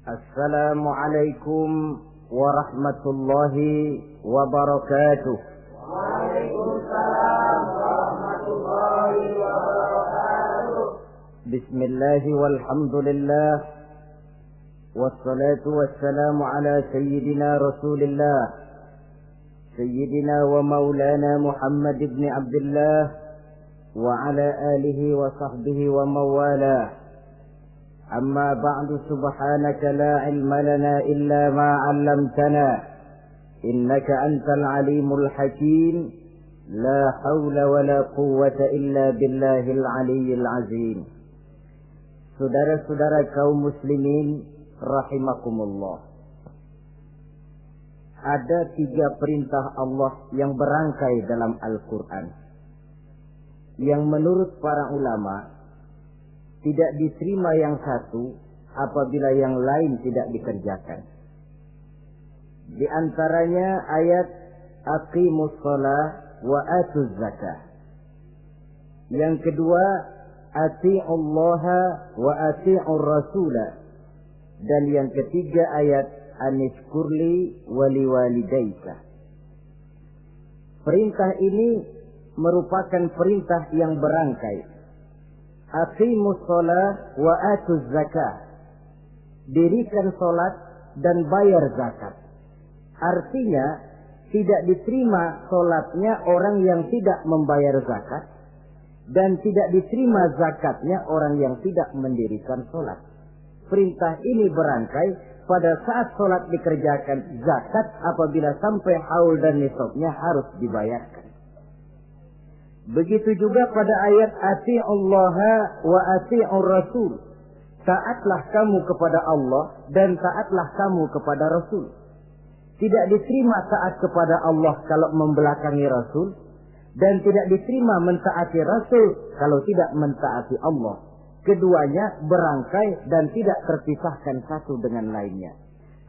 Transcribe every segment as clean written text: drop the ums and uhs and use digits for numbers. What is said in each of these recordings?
Assalamualaikum warahmatullahi wabarakatuh. Waalaikumsalam warahmatullahi wabarakatuh. Bismillahi walhamdulillah. Wassalatu wassalamu ala sayyidina Rasulillah, sayyidina wa maulana Muhammad ibn Abdullah wa ala alihi wa sahbihi wa mawalah. Amma ba'du, subhanaka la ilma lana illa ma 'allamtana innaka antal alimul hakim. La haula wa la quwwata illa billahil aliyyil azim. Saudara-saudara kaum muslimin rahimakumullah. Ada 3 perintah Allah yang berangkai dalam Al-Quran, yang menurut para ulama tidak diterima yang satu apabila yang lain tidak dikerjakan. Di antaranya ayat aqimus shalah wa atuz zakah. Yang kedua ati'ullaha wa ati'ur rasulah. Dan yang ketiga ayat anishkurli waliwalidayka. Perintah ini merupakan perintah yang berangkai. Aqimus shalah wa atuz zakah. Dirikan salat dan bayar zakat. Artinya tidak diterima salatnya orang yang tidak membayar zakat, dan tidak diterima zakatnya orang yang tidak mendirikan salat. Perintah ini berangkai pada saat salat dikerjakan, zakat apabila sampai haul dan nisabnya harus dibayarkan. Begitu juga pada ayat ati'ullaha wa ati'ur rasul. Taatlah kamu kepada Allah dan taatlah kamu kepada Rasul. Tidak diterima taat kepada Allah kalau membelakangi Rasul, dan tidak diterima mentaati Rasul kalau tidak mentaati Allah. Keduanya berangkai dan tidak terpisahkan satu dengan lainnya.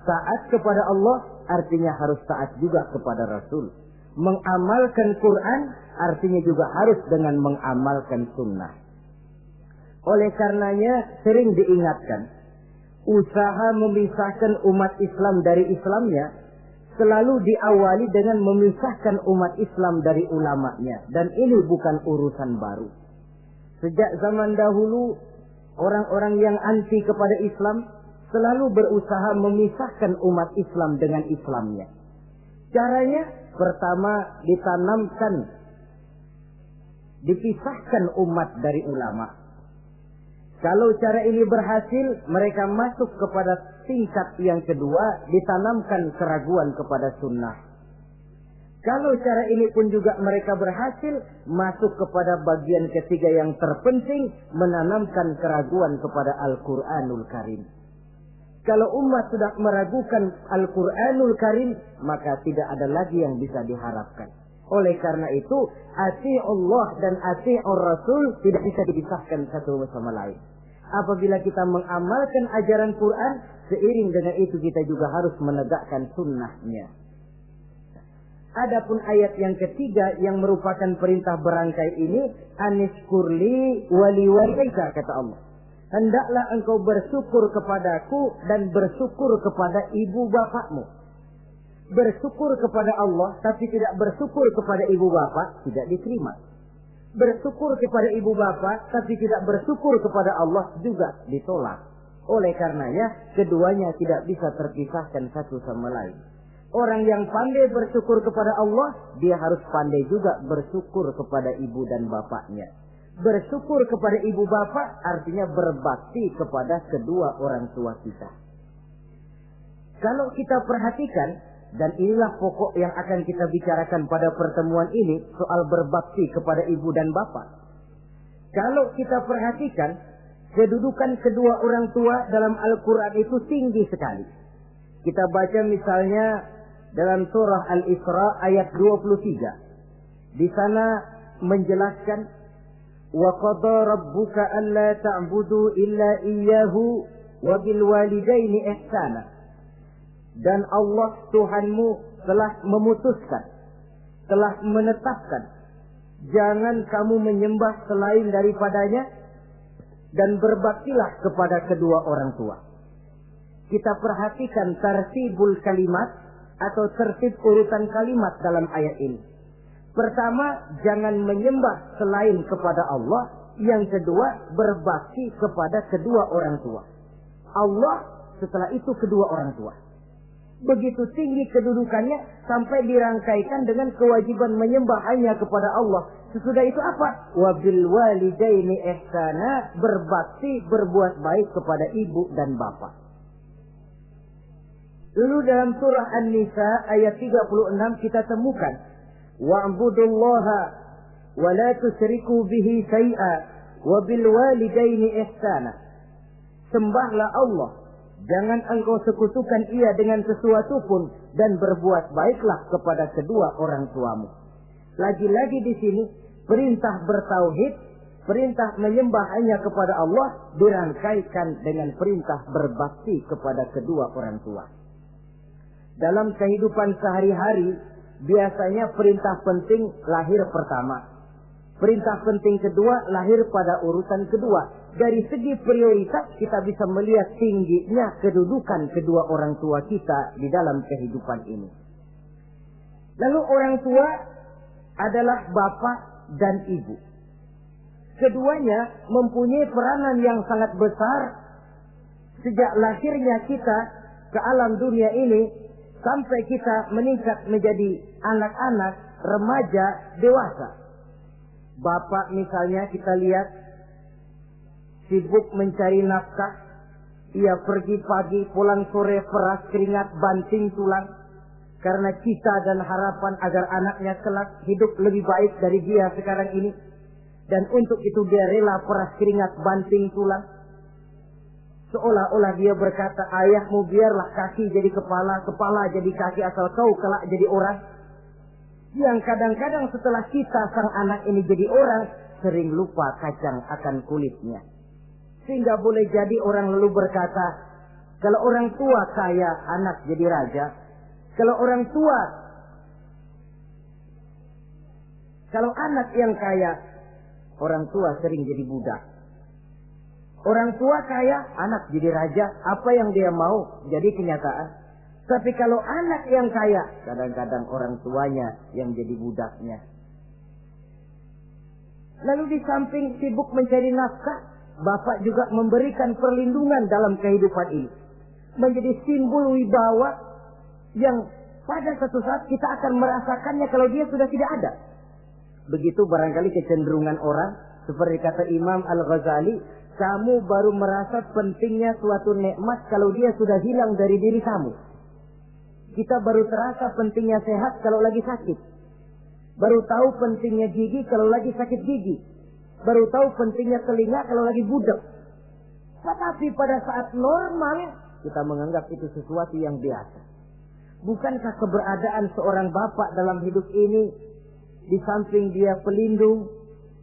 Taat kepada Allah artinya harus taat juga kepada Rasul. Mengamalkan Quran artinya juga harus dengan mengamalkan sunnah. Oleh karenanya sering diingatkan, usaha memisahkan umat Islam dari Islamnya selalu diawali dengan memisahkan umat Islam dari ulamanya. Dan ini bukan urusan baru. Sejak zaman dahulu, orang-orang yang anti kepada Islam selalu berusaha memisahkan umat Islam dengan Islamnya. Caranya, pertama dipisahkan umat dari ulama. Kalau cara ini berhasil, mereka masuk kepada tingkat yang kedua, ditanamkan keraguan kepada sunnah. Kalau cara ini pun juga mereka berhasil, masuk kepada bagian ketiga yang terpenting, menanamkan keraguan kepada Al-Quranul Karim. Kalau umat sudah meragukan Al-Quranul Karim, maka tidak ada lagi yang bisa diharapkan. Oleh karena itu, ati'ullah dan ati'ur rasul tidak bisa dipisahkan satu sama lain. Apabila kita mengamalkan ajaran Quran, seiring dengan itu kita juga harus menegakkan sunnahnya. Adapun ayat yang ketiga yang merupakan perintah berangkai ini, anishkurli waliwalidayka, kata Allah. Hendaklah engkau bersyukur kepadaku dan bersyukur kepada ibu bapakmu. Bersyukur kepada Allah tapi tidak bersyukur kepada ibu bapak tidak diterima. Bersyukur kepada ibu bapak tapi tidak bersyukur kepada Allah juga ditolak. Oleh karenanya keduanya tidak bisa terpisahkan satu sama lain. Orang yang pandai bersyukur kepada Allah, dia harus pandai juga bersyukur kepada ibu dan bapaknya. Bersyukur kepada ibu bapak artinya berbakti kepada kedua orang tua kita. Kalau kita perhatikan, dan inilah pokok yang akan kita bicarakan pada pertemuan ini, soal berbakti kepada ibu dan bapak. Kalau kita perhatikan, kedudukan kedua orang tua dalam Al-Quran itu tinggi sekali. Kita baca misalnya dalam surah Al-Isra ayat 23. Di sana menjelaskan, وَقَضَى رَبُّكَ أَلَّا تَعْبُدُوا إِلَّا إِيَّهُ وَبِالْوَالِدَيْنِ إِحْسَانًا. Dan Allah Tuhanmu telah memutuskan, telah menetapkan, jangan kamu menyembah selain daripadanya, dan berbaktilah kepada kedua orang tua. kita perhatikan tartibul kalimat atau tertib urutan kalimat dalam ayat ini. Pertama, jangan menyembah selain kepada Allah. Yang kedua, berbakti kepada kedua orang tua. Allah, setelah itu kedua orang tua. Begitu tinggi kedudukannya sampai dirangkaikan dengan kewajiban menyembah hanya kepada Allah. Sesudah itu apa? Wabil walidaini ihsana, berbakti, berbuat baik kepada ibu dan bapak. Lalu dalam surah An-Nisa ayat 36 kita temukan wa'budullaha wa la tusyriku bihi syai'a wa bil walidaini ihsana. Sembahlah Allah, jangan engkau sekutukan ia dengan sesuatu pun, dan berbuat baiklah kepada kedua orang tuamu. Lagi-lagi di sini perintah bertauhid, perintah menyembah hanya kepada Allah dirangkaikan dengan perintah berbakti kepada kedua orang tua. Dalam kehidupan sehari-hari biasanya perintah penting lahir pertama. Perintah penting kedua lahir pada urutan kedua. Dari segi prioritas kita bisa melihat tingginya kedudukan kedua orang tua kita di dalam kehidupan ini. Lalu orang tua adalah bapak dan ibu. Keduanya mempunyai peranan yang sangat besar sejak lahirnya kita ke alam dunia ini sampai kita meningkat menjadi anak-anak, remaja, dewasa. Bapak misalnya kita lihat sibuk mencari nafkah. Ia pergi pagi, pulang sore, peras keringat, banting tulang. Karena cita dan harapan agar anaknya kelak hidup lebih baik dari dia sekarang ini. Dan untuk itu dia rela peras keringat, banting tulang. Seolah-olah dia berkata, ayahmu biarlah kaki jadi kepala, kepala jadi kaki, asal kau kelak jadi orang. Yang kadang-kadang setelah kita sang anak ini jadi orang, sering lupa kacang akan kulitnya. Sehingga boleh jadi orang lalu berkata, kalau orang tua kaya, anak jadi raja. Kalau orang tua, kalau anak yang kaya, orang tua sering jadi budak. Orang tua kaya, anak jadi raja. Apa yang dia mau jadi kenyataan. Tapi kalau anak yang kaya, kadang-kadang orang tuanya yang jadi budaknya. Lalu di samping sibuk mencari nafkah, bapak juga memberikan perlindungan dalam kehidupan ini. Menjadi simbol wibawa yang pada suatu saat kita akan merasakannya kalau dia sudah tidak ada. Begitu barangkali kecenderungan orang, seperti kata Imam Al-Ghazali, kamu baru merasa pentingnya suatu nikmat kalau dia sudah hilang dari diri kamu. Kita baru terasa pentingnya sehat kalau lagi sakit. Baru tahu pentingnya gigi kalau lagi sakit gigi. Baru tahu pentingnya telinga kalau lagi budak. Tetapi pada saat normal, kita menganggap itu sesuatu yang biasa. Bukankah keberadaan seorang bapak dalam hidup ini, di samping dia pelindung,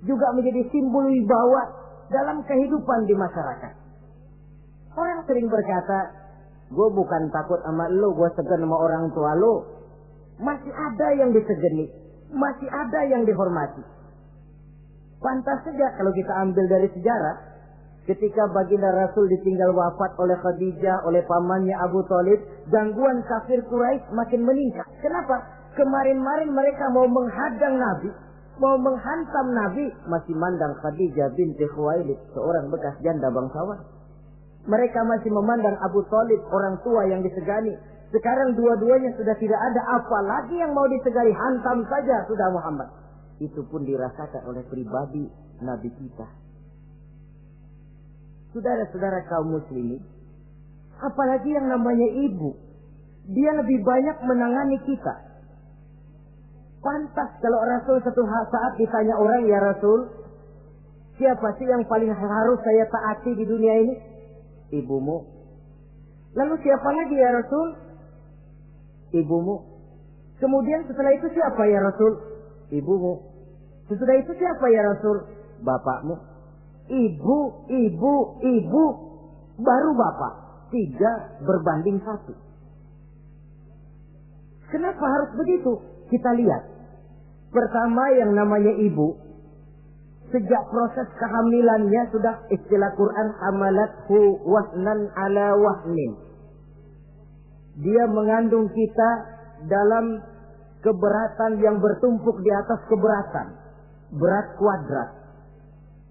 juga menjadi simbol wibawa dalam kehidupan di masyarakat? Orang sering berkata, gue bukan takut sama lo, gue segan sama orang tua lo. Masih ada yang disegani, masih ada yang dihormati. Pantas saja kalau kita ambil dari sejarah, ketika baginda Rasul ditinggal wafat oleh Khadijah, oleh pamannya Abu Thalib, gangguan kafir Quraisy makin meningkat. Kenapa? Kemarin-marin mereka mau menghadang Nabi, mau menghantam Nabi, masih mandang Khadijah binti Khuwailid, seorang bekas janda bangsawan. Mereka masih memandang Abu Thalib, orang tua yang disegani. Sekarang dua-duanya sudah tidak ada, apalagi yang mau disegani, hantam saja sudah Muhammad. Itu pun dirasakan oleh pribadi Nabi kita. Saudara-saudara kaum muslimin, apalagi yang namanya ibu, dia lebih banyak menangani kita. Pantas kalau Rasul satu saat ditanya orang, ya Rasul, siapa sih yang paling harus saya taati di dunia ini? Ibumu. Lalu siapa lagi ya Rasul? Ibumu. Kemudian setelah itu siapa ya Rasul? Ibumu. Setelah itu siapa ya Rasul? Bapakmu. Ibu, baru bapak. 3 berbanding 1. Kenapa harus begitu? Kita lihat. Pertama yang namanya ibu, sejak proses kehamilannya sudah istilah Quran hamalathu wahnan ala wahnin. Dia mengandung kita dalam keberatan yang bertumpuk di atas keberatan. Berat kuadrat.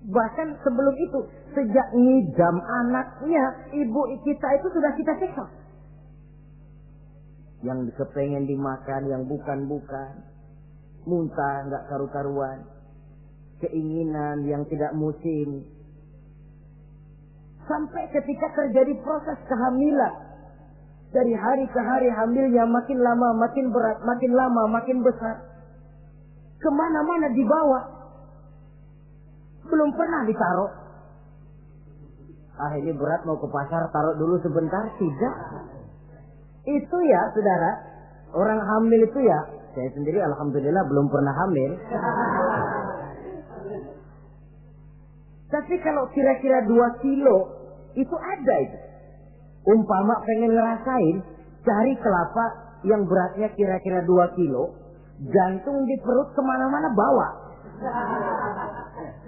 Bahkan sebelum itu, sejak ngidam anaknya, ibu kita itu sudah kita siksa. Yang kepengen dimakan, yang bukan-bukan. Muntah, nggak karu-karuan. Keinginan yang tidak musim. Sampai ketika terjadi proses kehamilan. Dari hari ke hari hamilnya makin lama, makin berat, makin lama, makin besar. Kemana-mana dibawa. Belum pernah ditaruh. Ini berat mau ke pasar, taruh dulu sebentar. Tidak. Itu ya saudara, orang hamil itu ya, saya sendiri alhamdulillah belum pernah hamil. Tapi kalau kira-kira 2 kilo, itu ada itu. Umpama pengen ngerasain, cari kelapa yang beratnya kira-kira 2 kilo, gantung di perut kemana-mana bawa.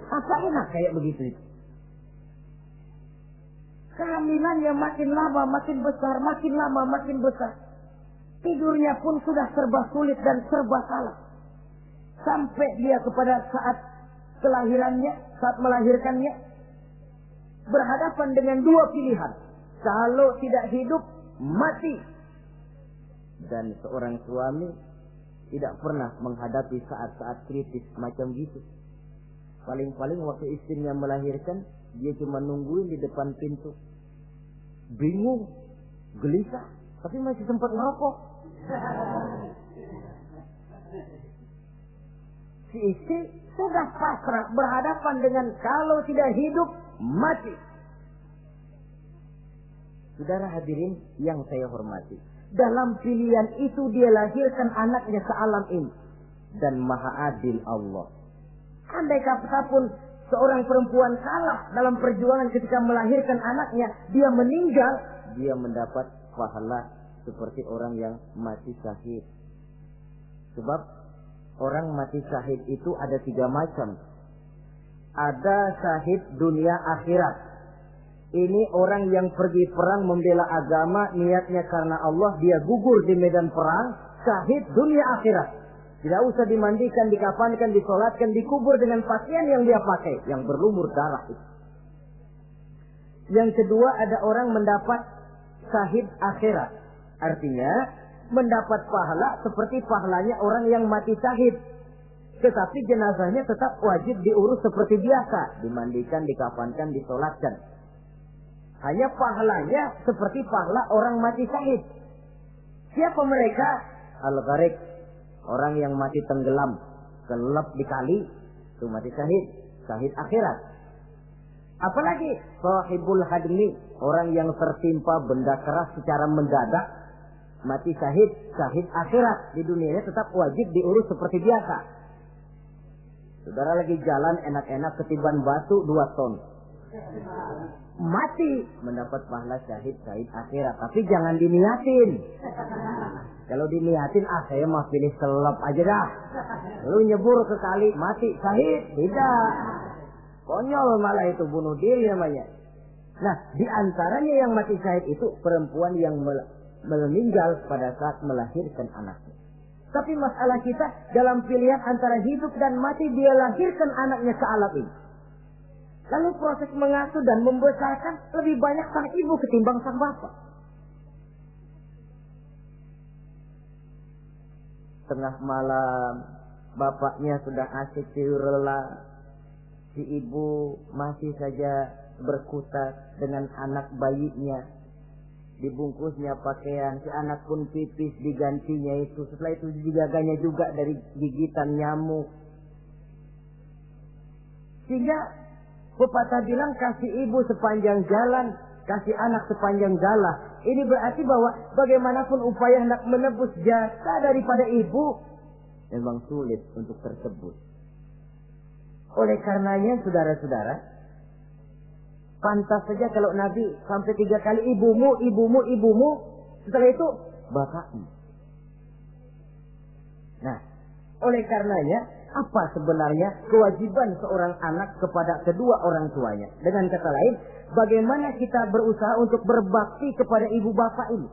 Apa enak kayak begitu itu? Kehamilannya makin lama makin besar, makin lama makin besar. Tidurnya pun sudah serba sulit dan serba salah. Sampai dia kepada saat kelahirannya, saat melahirkannya, berhadapan dengan 2 pilihan. Kalau tidak hidup, mati. Dan seorang suami tidak pernah menghadapi saat-saat kritis macam gitu. Paling-paling waktu istrinya melahirkan, dia cuma nungguin di depan pintu. Bingung, gelisah, tapi masih sempat ngerokok. Si istri sudah pasrah berhadapan dengan kalau tidak hidup, mati. Saudara hadirin yang saya hormati, dalam pilihan itu dia lahirkan anaknya ke alam ini. Dan maha adil Allah. Andai kata pun seorang perempuan kalah dalam perjuangan ketika melahirkan anaknya, dia meninggal, dia mendapat pahala seperti orang yang mati syahid. Sebab orang mati syahid itu ada 3 macam. Ada syahid dunia akhirat. Ini orang yang pergi perang membela agama, niatnya karena Allah, dia gugur di medan perang, syahid dunia akhirat. Tidak usah dimandikan, dikafankan, disolatkan, dikubur dengan pakaian yang dia pakai, yang berlumur darah itu. Yang kedua, ada orang mendapat syahid akhirat. Artinya, mendapat pahala seperti pahalanya orang yang mati syahid. Tetapi jenazahnya tetap wajib diurus seperti biasa. Dimandikan, dikafankan, disolatkan. Hanya pahalanya seperti pahala orang mati syahid. Siapa mereka? Al-Gharik. Orang yang mati tenggelam, kelelep di kali, itu mati syahid, syahid akhirat. Apalagi sahibul hadmi, orang yang tertimpa benda keras secara mendadak, mati syahid, syahid akhirat. Di dunianya tetap wajib diurus seperti biasa. Saudara lagi jalan enak-enak ketiban batu 2 ton. Mati, mendapat pahala syahid, syahid akhirat. Tapi jangan diniatin. Kalau diniatin, saya mah pilih kelelep aja dah. Lu nyebur ke kali, mati, syahid. Tidak. Konyol malah itu, bunuh diri namanya. Nah, di antaranya yang mati syahid itu perempuan yang meninggal pada saat melahirkan anaknya. Tapi masalah kita dalam pilihan antara hidup dan mati, dia lahirkan anaknya ke alam ini. Lalu proses mengasuh dan membesarkan lebih banyak sang ibu ketimbang sang bapak. Tengah malam, bapaknya sudah asik tidur lelap. Si ibu masih saja berkutat dengan anak bayinya. Dibungkusnya pakaian, si anak pun pipis digantinya itu. Setelah itu dijaganya juga dari gigitan nyamuk. Sehingga pepatah bilang kasih ibu sepanjang jalan, kasih anak sepanjang galah. Ini berarti bahwa bagaimanapun upaya hendak menebus jasa daripada ibu, memang sulit untuk tersebut. Oleh karenanya saudara-saudara, pantas saja kalau Nabi sampai 3 kali ibumu, ibumu, ibumu, setelah itu bapakmu. Nah, oleh karenanya apa sebenarnya kewajiban seorang anak kepada kedua orang tuanya? Dengan kata lain, bagaimana kita berusaha untuk berbakti kepada ibu bapak ini?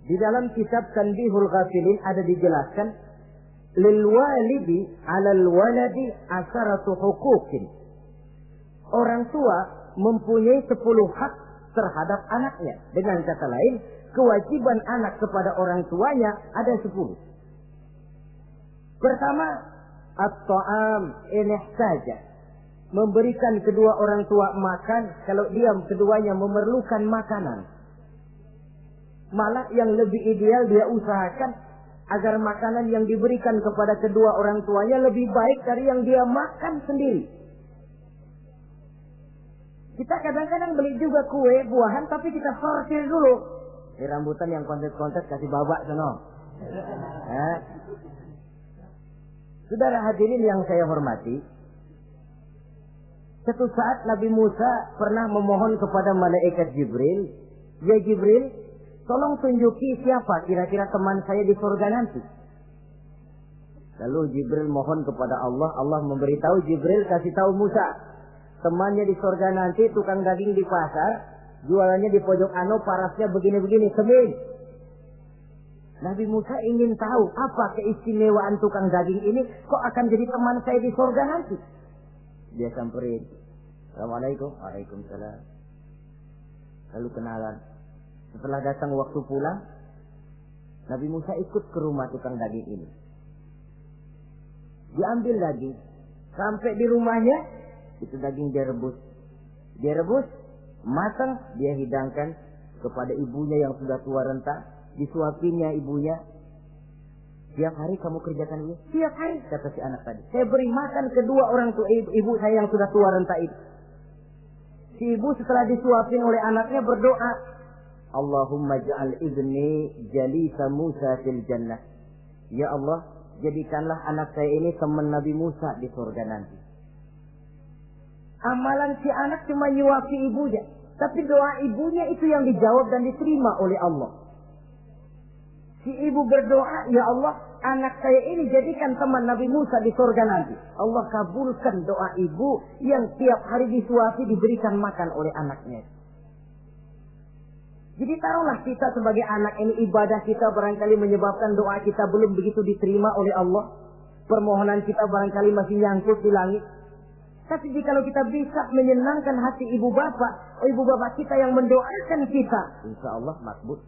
Di dalam kitab Tanbihul Ghafilin ada dijelaskan, lil walidi 'alal waladi asharatu huquqin. Orang tua mempunyai 10 hak terhadap anaknya. Dengan kata lain, kewajiban anak kepada orang tuanya ada 10. Pertama, at-ta'am in ihtaja. Memberikan kedua orang tua makan kalau dia keduanya memerlukan makanan. Malah yang lebih ideal dia usahakan agar makanan yang diberikan kepada kedua orang tuanya lebih baik dari yang dia makan sendiri. Kita kadang-kadang beli juga kue, buahan, tapi kita sortir dulu. Ini rambutan yang kontes-kontes kasih babak sono. Saudara hadirin yang saya hormati, suatu saat Nabi Musa pernah memohon kepada malaikat Jibril, "Ya Jibril, tolong tunjuki siapa kira-kira teman saya di surga nanti." Lalu Jibril mohon kepada Allah, Allah memberitahu Jibril kasih tahu Musa, temannya di surga nanti tukang daging di pasar, jualannya di pojok ano, parasnya begini-begini, semin. Nabi Musa ingin tahu apa keistimewaan tukang daging ini, kok akan jadi teman saya di surga nanti. Dia samperin, "Assalamualaikum." "Waalaikumsalam." Lalu kenalan. Setelah datang waktu pulang, Nabi Musa ikut ke rumah tukang daging ini. Diambil daging, sampai di rumahnya, itu daging dia rebus. Dia rebus, matang, dia hidangkan kepada ibunya yang sudah tua renta, disuapinya ibunya. "Tiap hari kamu kerjakan ini?" "Tiap hari," kata si anak tadi. "Saya beri makan kedua orang tua ibu saya yang sudah tua renta itu." Si ibu setelah disuapin oleh anaknya berdoa, "Allahumma ja'al ibni jalisa Musa fil jannah." Ya Allah, jadikanlah anak saya ini teman Nabi Musa di surga nanti. Amalan si anak cuma nyuapi ibunya, tapi doa ibunya itu yang dijawab dan diterima oleh Allah. Si ibu berdoa, "Ya Allah, anak saya ini jadikan teman Nabi Musa di surga nanti." Allah kabulkan doa ibu yang tiap hari disuapi, diberikan makan oleh anaknya. Jadi taruhlah kita sebagai anak ini, ibadah kita barangkali menyebabkan doa kita belum begitu diterima oleh Allah. Permohonan kita barangkali masih nyangkut di langit. Tapi jika kita bisa menyenangkan hati ibu bapak kita yang mendoakan kita, insya Allah makbul.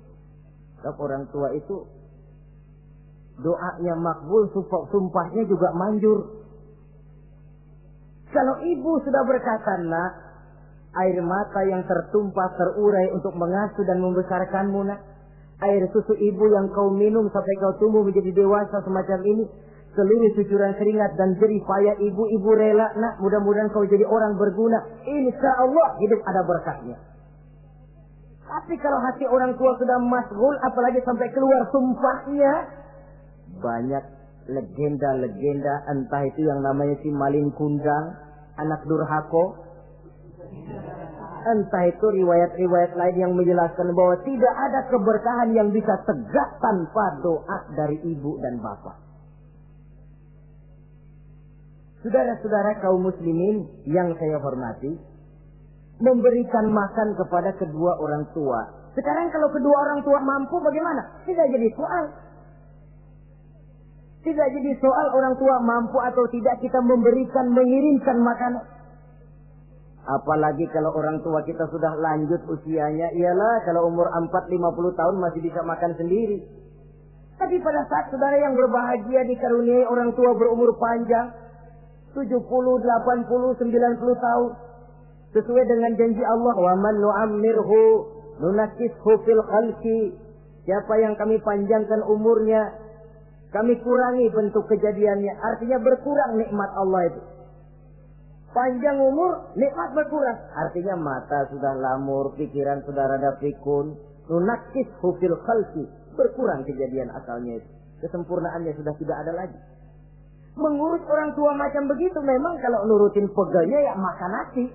Sebab orang tua itu doanya makbul, sumpahnya juga manjur. Kalau ibu sudah berkata, "Nak, air mata yang tertumpah terurai untuk mengasuh dan membesarkanmu, nak. Air susu ibu yang kau minum sampai kau tumbuh menjadi dewasa semacam ini, seluruh cucuran keringat dan jerih payah ibu rela, nak. Mudah-mudahan kau jadi orang berguna. Insya Allah hidup ada berkahnya." Tapi kalau hati orang tua sudah masghul, apalagi sampai keluar sumpahnya, banyak legenda-legenda, entah itu yang namanya si Malin Kundang, anak durhako, entah itu riwayat-riwayat lain yang menjelaskan bahwa tidak ada keberkahan yang bisa tegak tanpa doa dari ibu dan bapak. Saudara-saudara kaum muslimin yang saya hormati, memberikan makan kepada kedua orang tua. Sekarang kalau kedua orang tua mampu bagaimana? Tidak jadi soal. Tidak jadi soal orang tua mampu atau tidak kita memberikan, mengirimkan makanan. Apalagi kalau orang tua kita sudah lanjut usianya, ialah kalau umur 40-50 tahun masih bisa makan sendiri. Tapi pada saat saudara yang berbahagia dikaruniai orang tua berumur panjang, 70, 80, 90 tahun, sesuai dengan janji Allah, "Wa man nu'ammirhu nunakkishu fil khalqi." Siapa yang kami panjangkan umurnya, kami kurangi bentuk kejadiannya. Artinya berkurang nikmat Allah itu. Panjang umur, nikmat berkurang. Artinya mata sudah lamur, pikiran sudah rada pikun. Nunakkishu fil khalqi. Berkurang kejadian asalnya itu. Kesempurnaannya sudah tidak ada lagi. Mengurus orang tua macam begitu memang kalau nurutin pegawainya ya makan nasi.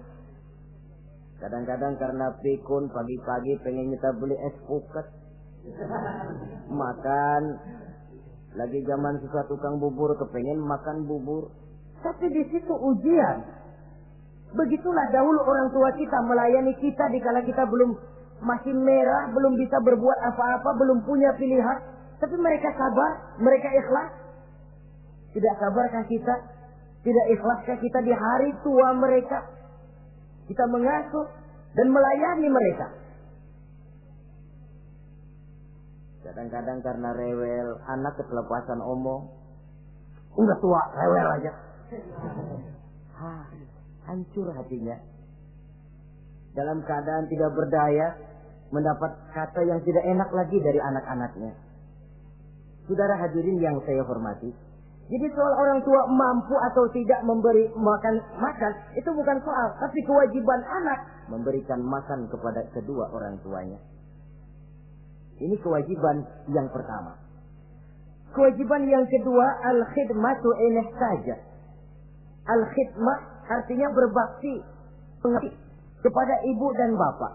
Kadang-kadang karena pikun pagi-pagi pengen kita beli es puket. Makan. Lagi zaman susah tukang bubur kepengen makan bubur. Tapi di situ ujian. Begitulah dahulu orang tua kita melayani kita dikala kita belum masih merah, belum bisa berbuat apa-apa, belum punya pilihan. Tapi mereka sabar, mereka ikhlas. Tidak sabarkah kita? Tidak ikhlaskah kita di hari tua mereka? Kita mengasuh dan melayani mereka. Kadang-kadang karena rewel, anak ketelepasan omong. Udah tua, rewel aja. Hancur hatinya. Dalam keadaan tidak berdaya, mendapat kata yang tidak enak lagi dari anak-anaknya. Saudara hadirin yang saya hormati, jadi soal orang tua mampu atau tidak memberi makan, itu bukan soal, tapi kewajiban anak memberikan makan kepada kedua orang tuanya. Ini kewajiban yang pertama. Kewajiban yang kedua, al-khidmatu in ihtaja. Al-khidmah artinya berbakti, mengabdi kepada ibu dan bapak.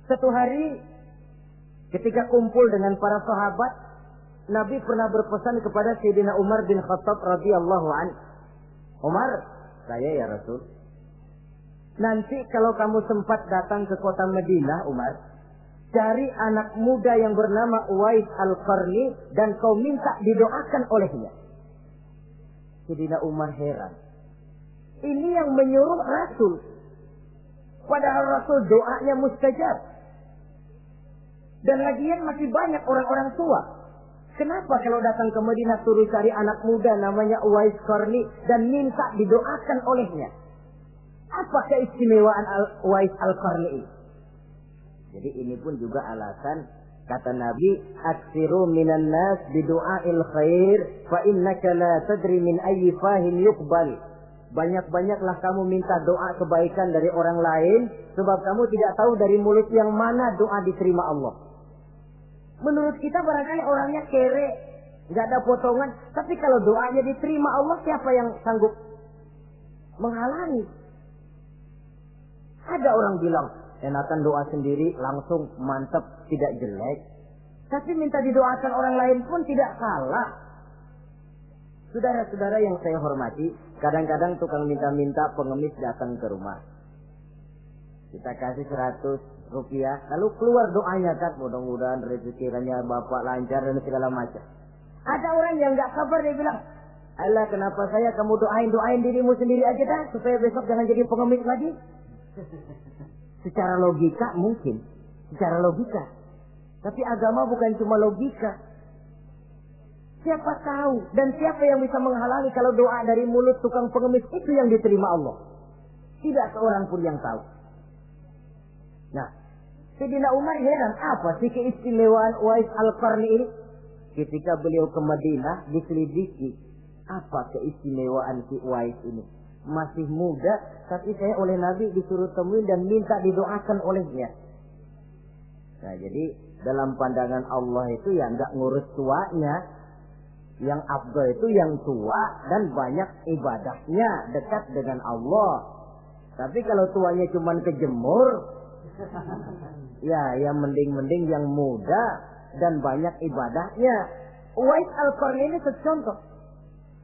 Satu hari ketika kumpul dengan para sahabat, Nabi pernah berpesan kepada Sayyidina Umar bin Khattab radhiyallahu anhu. Umar, saya ya Rasul. Nanti kalau kamu sempat datang ke kota Madinah, Umar, cari anak muda yang bernama Uwais Al-Qarni dan kau minta didoakan olehnya. Sayyidina Umar heran. Ini yang menyuruh Rasul. Padahal Rasul doanya mustajab. Dan lagian masih banyak orang-orang tua. Kenapa kalau datang ke Madinah suruh cari anak muda namanya Uwais Qarni dan minta didoakan olehnya? Apa keistimewaan Uwais Al-Qarni ini? Jadi ini pun juga alasan kata Nabi, aksiru minan nas bidu'ail khair fa innaka la tadri min ayyi fahin yuqbal. Banyak-banyaklah kamu minta doa kebaikan dari orang lain sebab kamu tidak tahu dari mulut yang mana doa diterima Allah. Menurut kita barangkali orangnya kere, nggak ada potongan. Tapi kalau doanya diterima Allah, siapa yang sanggup menghalangi? Ada orang bilang, enakan doa sendiri langsung mantap, tidak jelek. Tapi minta didoakan orang lain pun tidak salah. Saudara-saudara yang saya hormati, kadang-kadang tukang minta-minta pengemis datang ke rumah. Kita kasih 100 rupiah, lalu keluar doanya kan, mudah-mudahan rezekinya bapak lancar dan segala macam. Ada orang yang nggak sabar, dia bilang, Allah kenapa saya, kamu doain dirimu sendiri aja dah, supaya besok jangan jadi pengemis lagi. Secara logika mungkin, secara logika. Tapi agama bukan cuma logika. Siapa tahu dan siapa yang bisa menghalangi kalau doa dari mulut tukang pengemis itu yang diterima Allah? Tidak seorang pun yang tahu. Nah, Sayyidina Umar heran, apa sih keistimewaan Uwais Al-Qarni ini? Ketika beliau ke Madinah, diselidiki, apa keistimewaan si Uwais ini? Masih muda, tapi saya oleh Nabi disuruh temuin dan minta didoakan olehnya. Nah, jadi dalam pandangan Allah itu ya nggak ngurus tuanya. Yang afdal itu yang tua dan banyak ibadahnya, dekat dengan Allah. Tapi kalau tuanya cuma kejemur, ya yang mending-mending yang muda dan banyak ibadahnya. Uwais Al-Qarni ini contoh.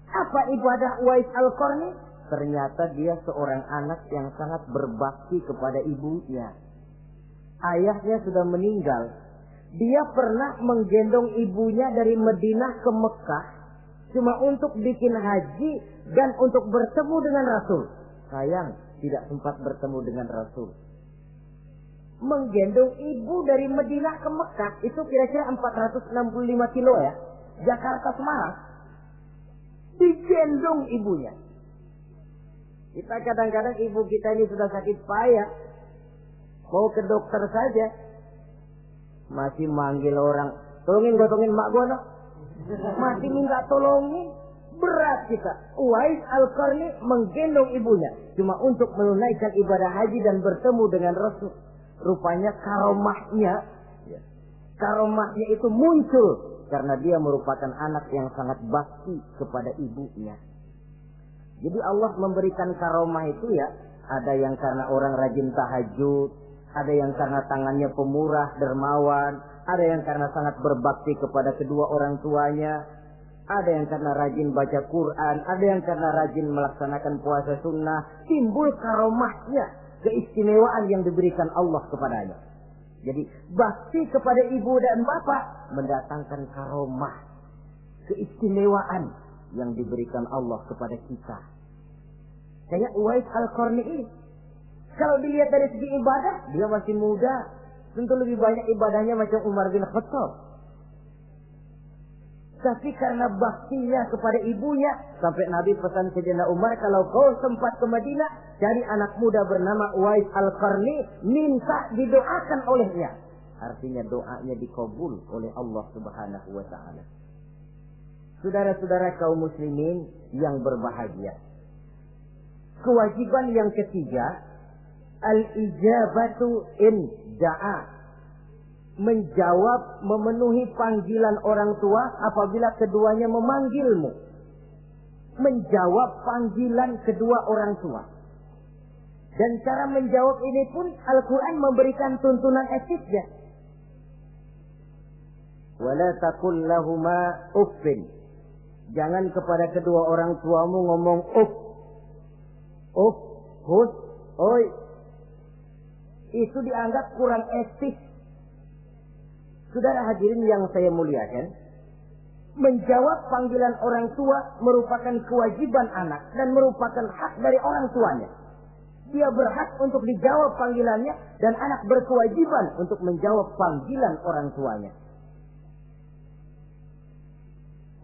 Apa ibadah Uwais Al-Qarni? Ternyata dia seorang anak yang sangat berbakti kepada ibunya. Ayahnya sudah meninggal. Dia pernah menggendong ibunya dari Madinah ke Mekah cuma untuk bikin haji dan untuk bertemu dengan Rasul. Sayang, tidak sempat bertemu dengan Rasul. Menggendong ibu dari Madinah ke Mekah itu kira-kira 465 kilo ya. Jakarta Semarang. Digendong ibunya. Kita kadang-kadang ibu kita ini sudah sakit payah. Mau ke dokter saja. Masih manggil orang, tolongin gotongin mak gua no. Masih minta tolongin. Berat kita. Uwais Al-Qarni menggendong ibunya cuma untuk menunaikan ibadah haji dan bertemu dengan Rasul. Rupanya karomahnya itu muncul karena dia merupakan anak yang sangat bakti kepada ibunya. Jadi Allah memberikan karomah itu ya, ada yang karena orang rajin tahajud, ada yang karena tangannya pemurah, dermawan, ada yang karena sangat berbakti kepada kedua orang tuanya, ada yang karena rajin baca Quran, ada yang karena rajin melaksanakan puasa sunnah. Timbul karomahnya. keistimewaan yang diberikan Allah kepadanya. Jadi bakti kepada ibu dan bapak mendatangkan karomah, keistimewaan yang diberikan Allah kepada kita. Kayak Uwais Al-Qarni ini, kalau dilihat dari segi ibadah, dia masih muda, tentu lebih banyak ibadahnya macam Umar bin Khattab. Tapi karena baktinya kepada ibunya, sampai Nabi pesan Sayyidina Umar, kalau kau sempat ke Madinah, cari anak muda bernama Uwais Al-Qarni, minta didoakan olehnya. Artinya doanya dikabul oleh Allah Subhanahu wa Ta'ala. Saudara-saudara kaum muslimin yang berbahagia, kewajiban yang ketiga, al-ijabatu in da'a, menjawab, memenuhi panggilan orang tua apabila keduanya memanggilmu. Menjawab panggilan kedua orang tua. Dan cara menjawab ini pun Al-Quran memberikan tuntunan etiknya. Wala taqul lahuma uffin. Jangan kepada kedua orang tuamu ngomong uff. Uff, hus, oi. Itu dianggap kurang etik. Saudara hadirin yang saya muliakan, menjawab panggilan orang tua merupakan kewajiban anak dan merupakan hak dari orang tuanya. Dia berhak untuk dijawab panggilannya dan anak berkewajiban untuk menjawab panggilan orang tuanya.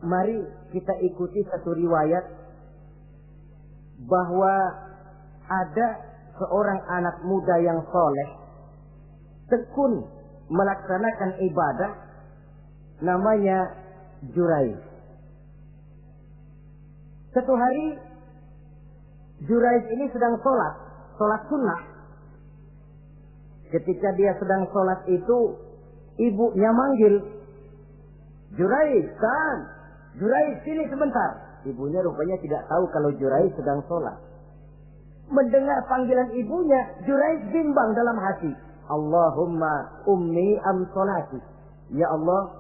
Mari kita ikuti satu riwayat bahwa ada seorang anak muda yang soleh, tekun melaksanakan ibadah, namanya Jurayj. Satu hari Jurayj ini sedang sholat sunnah. Ketika dia sedang sholat itu, ibunya manggil, Jurayj, kan? Jurayj, sini sebentar. Ibunya rupanya tidak tahu kalau Jurayj sedang sholat. Mendengar panggilan ibunya, Jurayj bimbang dalam hati. Allahumma ummi am sholati. Ya Allah,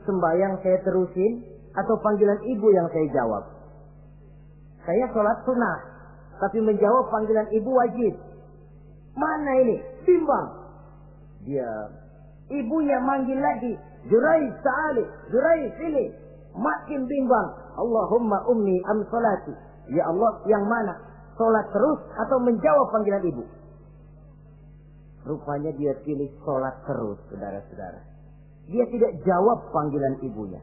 sembahyang saya terusin atau panggilan ibu yang saya jawab? Saya sholat sunnah, tapi menjawab panggilan ibu wajib. Mana ini? Bimbang. Dia, ibunya manggil lagi, Jurayj ta'ali, Jurayj sini. Makin bimbang. Allahumma ummi am sholati. Ya Allah, yang mana? Sholat terus atau menjawab panggilan ibu? Rupanya dia pilih sholat terus, saudara-saudara. Dia tidak jawab panggilan ibunya.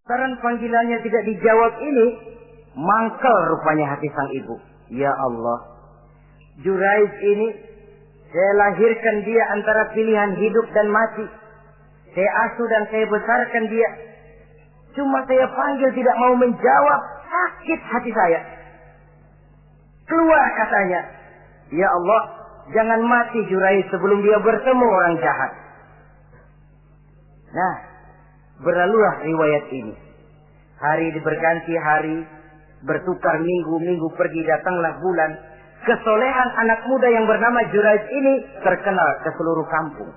Karena panggilannya tidak dijawab ini, mangkel rupanya hati sang ibu. Ya Allah, Jurayj ini, saya lahirkan dia antara pilihan hidup dan mati. Saya asuh dan saya besarkan dia. Cuma saya panggil tidak mau menjawab, sakit hati saya. Keluar katanya, ya Allah, jangan mati Jurayj sebelum dia bertemu orang jahat. Nah, berlalulah riwayat ini. Hari berganti hari, bertukar minggu pergi, datanglah bulan. Kesolehan anak muda yang bernama Jurayj ini terkenal ke seluruh kampung.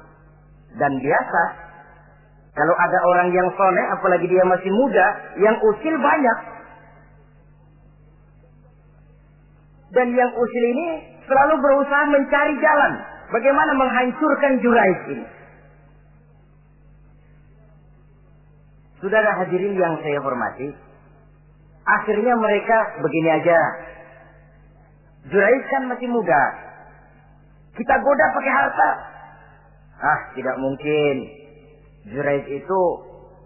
Dan biasa, kalau ada orang yang soleh, apalagi dia masih muda, yang usil banyak. Dan yang usil ini selalu berusaha mencari jalan bagaimana menghancurkan Jurayj ini. Saudara hadirin yang saya hormati, akhirnya mereka begini aja. Jurayj kan masih muda, kita goda pakai harta. Ah, tidak mungkin. Jurayj itu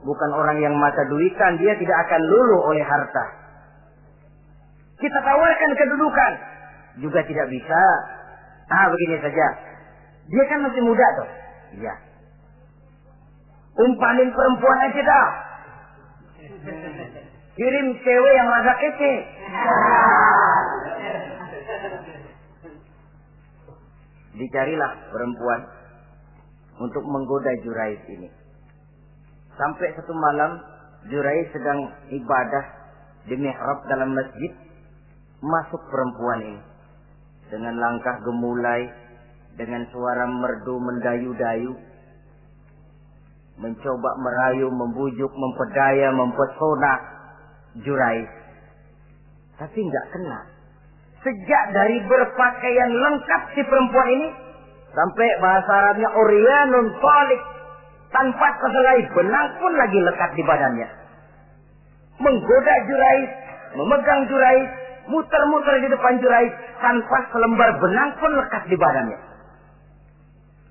bukan orang yang mata duitan, dia tidak akan luluh oleh harta. Kita tawarkan kedudukan, juga tidak bisa. Begini saja. Dia kan masih muda tuh. Iya. Umpanin perempuan aja dah. Kirim cewek yang agak kece. Dicarilah perempuan untuk menggoda Jurais ini. Sampai satu malam Jurais sedang ibadah di mihrab dalam masjid. Masuk perempuan ini dengan langkah gemulai, dengan suara merdu mendayu-dayu, mencoba merayu, membujuk, memperdaya, mempesona Jurais. Tapi nggak kena. Sejak dari berpakaian lengkap si perempuan ini, sampai bahasa Arabnya Uryanun Thalik, tanpa sehelai benang pun lagi lekat di badannya. Menggoda Jurais, memegang Jurais, muter-muter di depan Jurais, tanpa selembar benang pun lekat di badannya.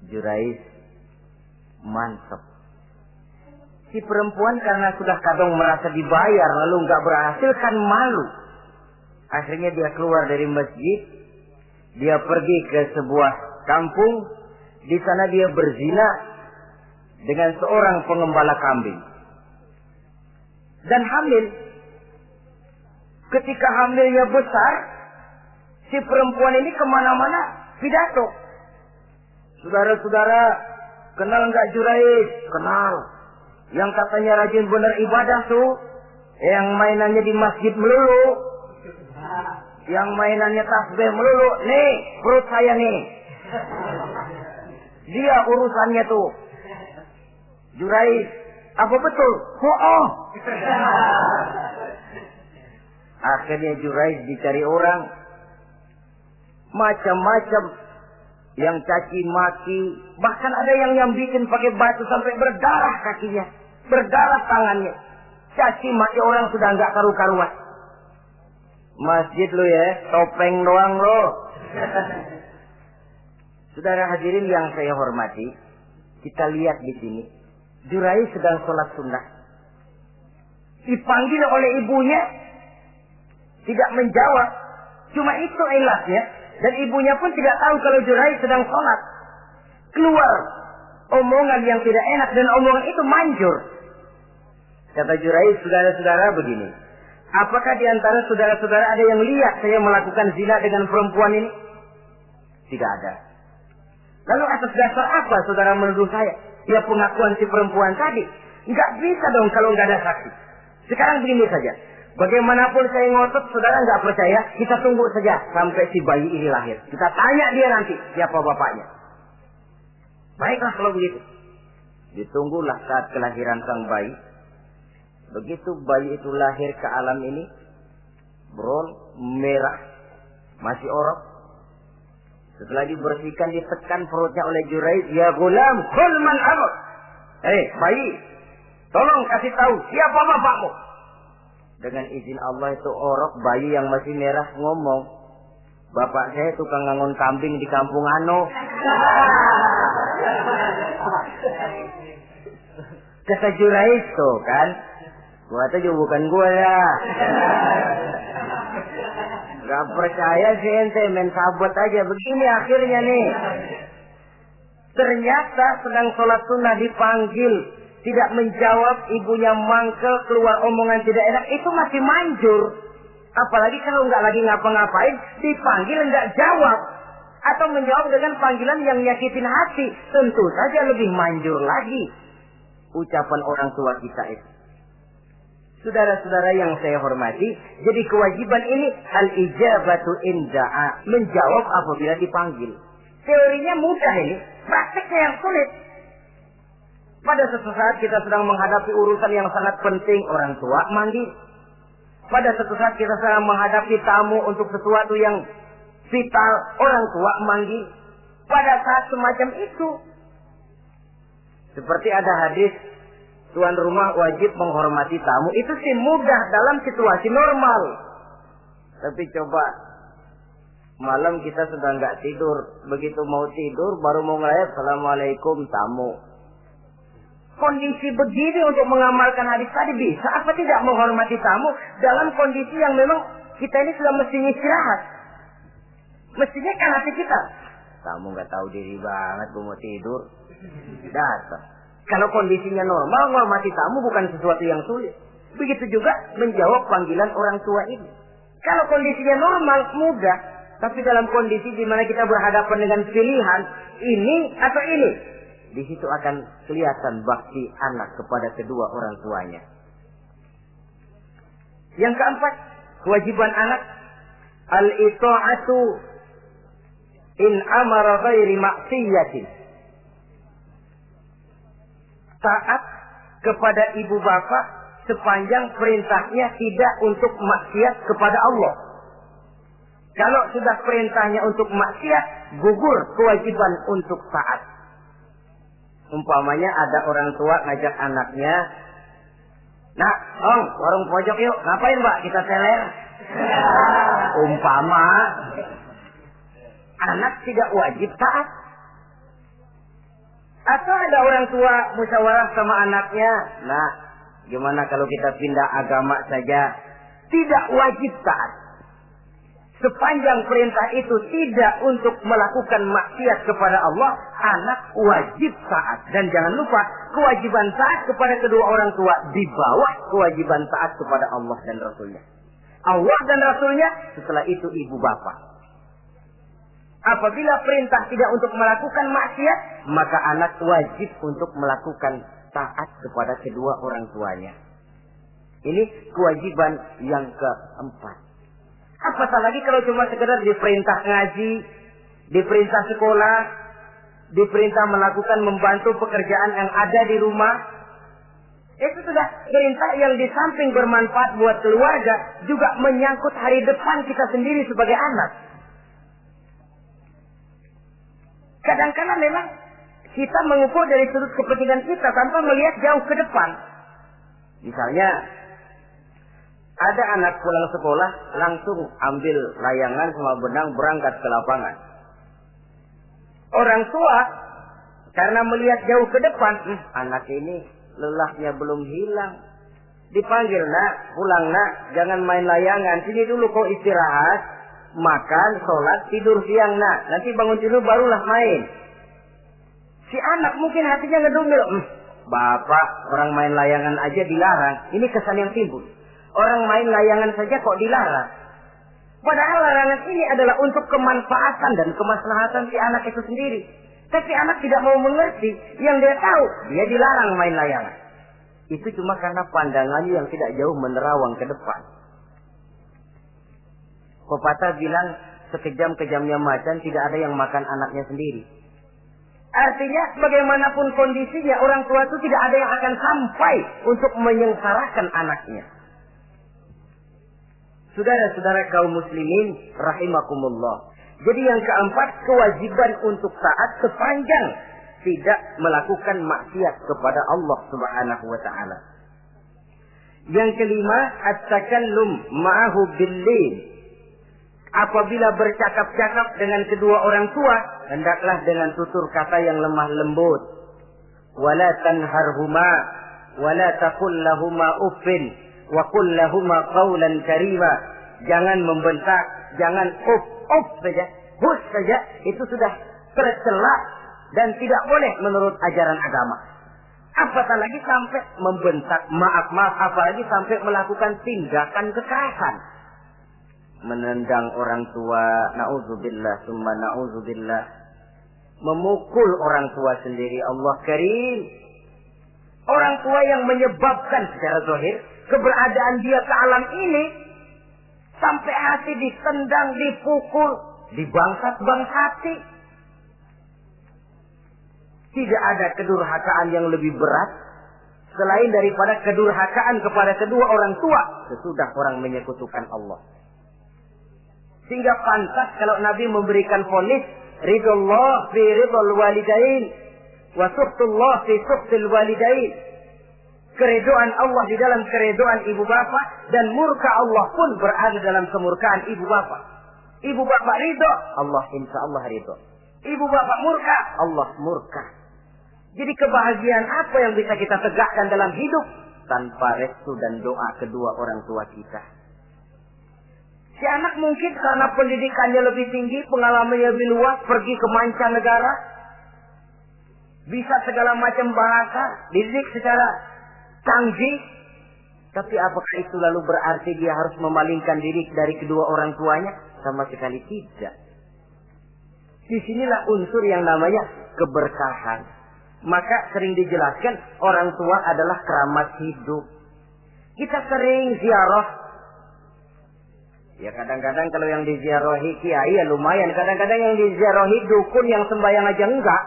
Jurais mantap. Si perempuan karena sudah kadang merasa dibayar lalu nggak berhasil kan malu. Akhirnya dia keluar dari masjid, dia pergi ke sebuah kampung, di sana dia berzina dengan seorang pengembala kambing dan hamil. Ketika hamilnya besar, si perempuan ini kemana-mana pidato. Saudara-saudara, kenal nggak Jurais? Kenal. Yang katanya rajin benar ibadah tuh, yang mainannya di masjid melulu, yang mainannya tasbih melulu. Nih, perut saya nih. Dia urusannya tuh. Jurais, apa betul? Oh. Akhirnya Jurais dicari orang, macam-macam, yang caci maki, bahkan ada yang nyambikin pakai batu sampai berdarah kakinya, berdarah tangannya. Caci maki orang sudah nggak karu-karuan. Masjid lo ya, topeng doang lo. Saudara hadirin yang saya hormati, kita lihat di sini, Jurais sedang sholat sunnah, dipanggil oleh ibunya, tidak menjawab. Cuma itu ilatnya. Dan ibunya pun tidak tahu kalau Jurais sedang sholat. Keluar omongan yang tidak enak, dan omongan itu manjur. Kata Jurais, saudara-saudara begini, apakah di antara saudara-saudara ada yang lihat saya melakukan zina dengan perempuan ini? Tidak ada. Lalu atas dasar apa saudara menuduh saya? Ya pengakuan si perempuan tadi. Nggak bisa dong kalau nggak ada saksi. Sekarang begini saja. Bagaimanapun saya ngotot, saudara nggak percaya, kita tunggu saja sampai si bayi ini lahir. Kita tanya dia nanti siapa bapaknya. Baiklah kalau begitu. Ditunggulah saat kelahiran sang bayi. Begitu bayi itu lahir ke alam ini, bron merah, masih orok. Setelah dibersihkan, ditekan perutnya oleh Jurais, ya gulam, kul man abuk. Bayi, tolong kasih tahu siapa bapakmu. Dengan izin Allah itu orok, bayi yang masih merah ngomong, bapak saya tukang ngangon kambing di kampung Ano. Kata Jurais tuh kan, gua tuh juga bukan gua ya. Gak percaya sih ente, main sabot aja. Begini akhirnya nih, ternyata sedang sholat sunnah dipanggil, tidak menjawab, ibunya mangkel, keluar omongan tidak enak, itu masih manjur. Apalagi kalau nggak lagi ngapa-ngapain, dipanggil nggak jawab, atau menjawab dengan panggilan yang nyakitin hati, tentu saja lebih manjur lagi ucapan orang tua kita itu. Saudara-saudara yang saya hormati, jadi kewajiban ini al-ijabatu inda'a, menjawab apabila dipanggil. Teorinya mudah ini, praktiknya yang sulit. Pada suatu saat kita sedang menghadapi urusan yang sangat penting, orang tua manggil. Pada suatu saat kita sedang menghadapi tamu untuk sesuatu yang vital, orang tua manggil. Pada saat semacam itu, seperti ada hadis, tuan rumah wajib menghormati tamu. Itu sih mudah dalam situasi normal. Tapi coba malam kita sudah nggak tidur, begitu mau tidur baru mau ngelayat, assalamualaikum tamu. kondisi begini untuk mengamalkan hadis tadi bisa apa tidak menghormati tamu dalam kondisi yang memang kita ini sudah mestinya istirahat. Mestinya kan hati kita. Tamu nggak tahu diri banget, gue mau tidur. Datang. Kalau kondisinya normal, menghormati tamu bukan sesuatu yang sulit. Begitu juga menjawab panggilan orang tua ini. Kalau kondisinya normal, mudah. Tapi dalam kondisi di mana kita berhadapan dengan pilihan ini atau ini, di situ akan kelihatan bakti anak kepada kedua orang tuanya. Yang keempat, kewajiban anak al-ita'atu in amara ghairi maksiyatin. Taat kepada ibu bapak sepanjang perintahnya tidak untuk maksiat kepada Allah. Kalau sudah perintahnya untuk maksiat, gugur kewajiban untuk taat. Umpamanya ada orang tua ngajak anaknya, "Nak, Ong, warung pojok yuk." "Ngapain, Mbak?" "Kita teler." Umpama anak tidak wajib taat. Atau ada orang tua musyawarah sama anaknya, "Nah, gimana kalau kita pindah agama saja?" Tidak wajib taat. Sepanjang perintah itu tidak untuk melakukan maksiat kepada Allah, anak wajib taat. Dan jangan lupa, kewajiban taat kepada kedua orang tua di bawah kewajiban taat kepada Allah dan Rasulnya. Allah dan Rasulnya, setelah itu ibu bapak. Apabila perintah tidak untuk melakukan maksiat, maka anak wajib untuk melakukan taat kepada kedua orang tuanya. Ini kewajiban yang keempat. Apatah lagi kalau cuma sekedar diperintah ngaji, diperintah sekolah, diperintah melakukan membantu pekerjaan yang ada di rumah. Itu sudah perintah yang di samping bermanfaat buat keluarga, juga menyangkut hari depan kita sendiri sebagai anak. Kadang-kadang memang kita mengukur dari sudut kepentingan kita tanpa melihat jauh ke depan. Misalnya, ada anak pulang sekolah, langsung ambil layangan sama benang berangkat ke lapangan. Orang tua, karena melihat jauh ke depan, anak ini lelahnya belum hilang. Dipanggil, "Nak, pulang nak, jangan main layangan. Sini dulu kau istirahat, makan, sholat, tidur siang nak. Nanti bangun tidur barulah main." Si anak mungkin hatinya ngedumil, "Bapak, orang main layangan aja dilarang." Ini kesan yang timbul. Orang main layangan saja kok dilarang. Padahal larangan ini adalah untuk kemanfaatan dan kemaslahatan si anak itu sendiri. Tapi anak tidak mau mengerti. Yang dia tahu, dia dilarang main layangan. Itu cuma karena pandangannya yang tidak jauh menerawang ke depan. Pepatah bilang, sekejam-kejamnya macan tidak ada yang makan anaknya sendiri. Artinya, bagaimanapun kondisinya, orang tua itu tidak ada yang akan sampai untuk menyengsarakan anaknya. Saudara-saudara kaum muslimin rahimakumullah. Jadi yang keempat, kewajiban untuk taat sepanjang tidak melakukan maksiat kepada Allah Subhanahu wa taala. Yang kelima, at-takallum ma'ahu bil-lail. Apabila bercakap-cakap dengan kedua orang tua, hendaklah dengan tutur kata yang lemah lembut. Wala tanharhuma wala taqul lahuma uffin wa qul lahuma qawlan karima. Jangan membentak, jangan up saja, hus saja, itu sudah tercela dan tidak boleh menurut ajaran agama. Apatah lagi sampai membentak, maaf, apalagi sampai melakukan tindakan kekerasan. Menendang orang tua, na'udzubillah, summa na'udzubillah. Memukul orang tua sendiri, Allah karim. Orang tua yang menyebabkan secara zahir keberadaan dia ke alam ini, sampai hati ditendang, dipukul, dibangsat-bangsati. Tidak ada kedurhakaan yang lebih berat selain daripada kedurhakaan kepada kedua orang tua sesudah orang menyekutukan Allah. Sehingga pantas kalau Nabi memberikan vonis, ridullah fi ridul walidain wa suhtullah fi suhtil walidain. Keredoan Allah di dalam keredoan ibu bapak, dan murka Allah pun berada dalam kemurkaan ibu bapak. Ibu bapak ridho, Allah insya Allah ridho. Ibu bapak murka, Allah murka. Jadi kebahagiaan apa yang bisa kita tegakkan dalam hidup tanpa restu dan doa kedua orang tua kita? Si anak mungkin karena pendidikannya lebih tinggi, pengalamannya lebih luas, pergi ke mancanegara, bisa segala macam bahasa, dididik secara canggih. Tapi apakah itu lalu berarti dia harus memalingkan diri dari kedua orang tuanya? Sama sekali tidak. Disinilah unsur yang namanya keberkahan. Maka sering dijelaskan orang tua adalah keramat hidup. Kita sering ziarah. Ya kadang-kadang kalau yang diziarahi kiai ya lumayan. Kadang-kadang yang diziarahi dukun yang sembahyang aja enggak.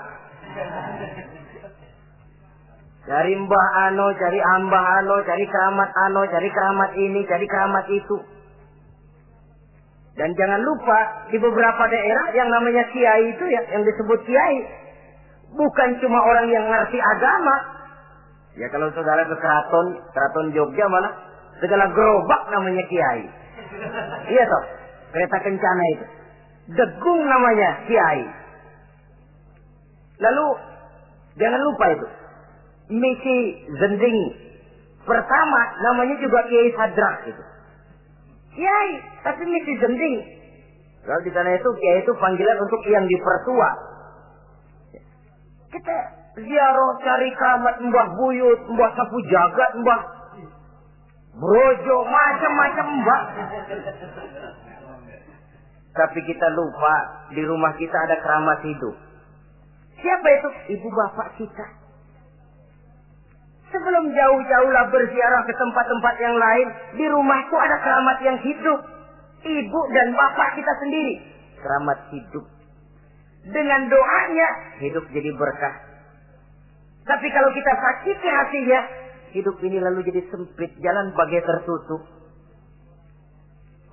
Cari mbah ano, cari ambah ano, cari keramat ano, cari keramat ini, cari keramat itu. Dan jangan lupa di beberapa daerah yang namanya kiai itu ya, yang disebut kiai, bukan cuma orang yang ngerti agama. Ya kalau saudara ke keraton Jogja mana, segala gerobak namanya kiai. Iya toh, kereta kencana itu. Degung namanya kiai. Lalu jangan lupa itu. Misi Zending pertama namanya juga Kiai Sadrak itu. Kiai, tapi misi Zending. Kalau di sana itu kiai itu panggilan untuk yang dipertua. Kita ziarah cari keramat Mbah Buyut, Mbah Sapu Jagat, Mbah Brojo, macam-macam Mbah. Tapi kita lupa di rumah kita ada keramat hidup. Siapa itu? Ibu bapak kita. Sebelum jauh-jauhlah berziarah ke tempat-tempat yang lain, di rumahku ada keramat yang hidup. Ibu dan bapak kita sendiri. Keramat hidup. Dengan doanya, hidup jadi berkah. Tapi kalau kita sakiti hatinya, hidup ini lalu jadi sempit, jalan bagai tertutup.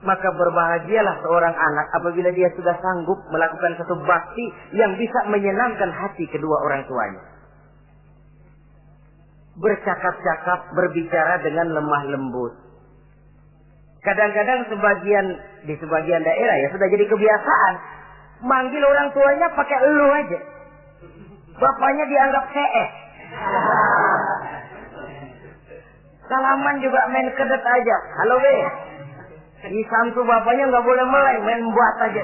Maka berbahagialah seorang anak apabila dia sudah sanggup melakukan satu bakti yang bisa menyenangkan hati kedua orang tuanya. Bercakap-cakap, berbicara dengan lemah lembut. Kadang-kadang di sebagian daerah ya sudah jadi kebiasaan. Manggil orang tuanya pakai elu aja. Bapaknya dianggap CS. Salaman juga main kedet aja. Halo be. Di samtu bapaknya nggak boleh meleng, main buat aja.